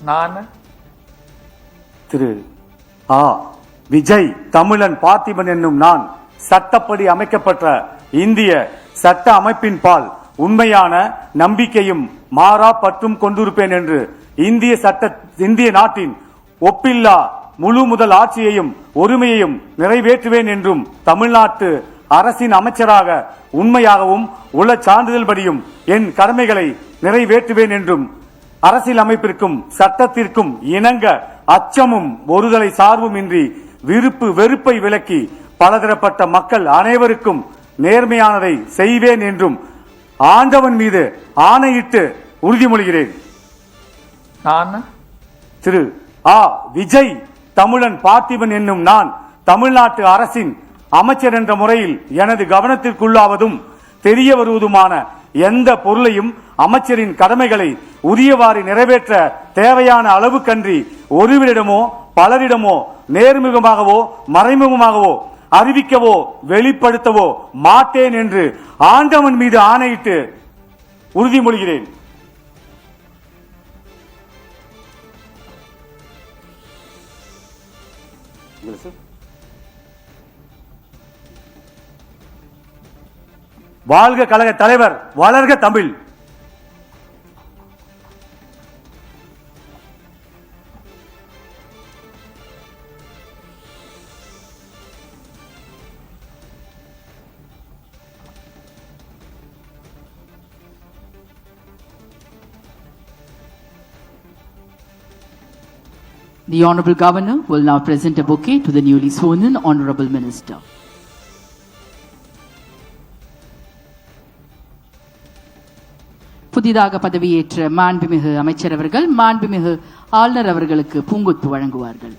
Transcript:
நான் திரு ஆ விஜய் தமிழன் பார்த்திபன் என்னும் நான் சட்டப்படி அமைக்கப்பட்ட இந்திய சட்ட அமைப்பின் பால் உண்மையான நம்பிக்கையும் மாறா பற்றும் கொண்டிருப்பேன் என்று இந்திய நாட்டின் ஒப்பில்லா முழு முதல் ஆட்சியையும் ஒருமையையும் நிறைவேற்றுவேன் என்றும் தமிழ்நாட்டு அரசின் அமைச்சராக உண்மையாகவும் உள்ள சான்றிதழ்படியும் என் கடமைகளை நிறைவேற்றுவேன் என்றும் அரசியல் அமைப்பிற்கும் சட்டத்திற்கும் இணங்க அச்சமும் ஒருதலை சார்பும் இன்றி விருப்பு வெறுப்பை விலக்கி பலதரப்பட்ட மக்கள் அனைவருக்கும் நேர்மையானதை செய்வேன் என்றும் ஆண்டவன் மீது ஆணையிட்டு உறுதிமொழிகிறேன். நான் திரு ஆ விஜய் தமிழன் பார்த்திபன் என்னும் நான் தமிழ்நாட்டு அரசின் அமைச்சர் என்ற முறையில் எனது கவனத்திற்குள்ளாவதும் தெரிய வருவதுமான எந்த பொருளையும் அமைச்சரின் கடமைகளை உரியவாறு நிறைவேற்ற தேவையான அளவுக்கன்றி ஒருவரிடமோ பலரிடமோ நேர்முகமாகவோ மறைமுகமாகவோ அறிவிக்கவோ வெளிப்படுத்தவோ மாட்டேன் என்று ஆண்டவன் மீது ஆணையிட்டு உறுதிமொழிகிறேன். வாழ்க கழக தலைவர், வளர்க Tamil. The Honourable Governor will now present a bouquet to the newly sworn-in Honourable Minister. புதிதாக பதவியேற்ற மாண்புமிகு அமைச்சர் அவர்கள் மாண்புமிகு ஆளுநர் அவர்களுக்கு பூங்கொத்து வழங்குவார்கள்.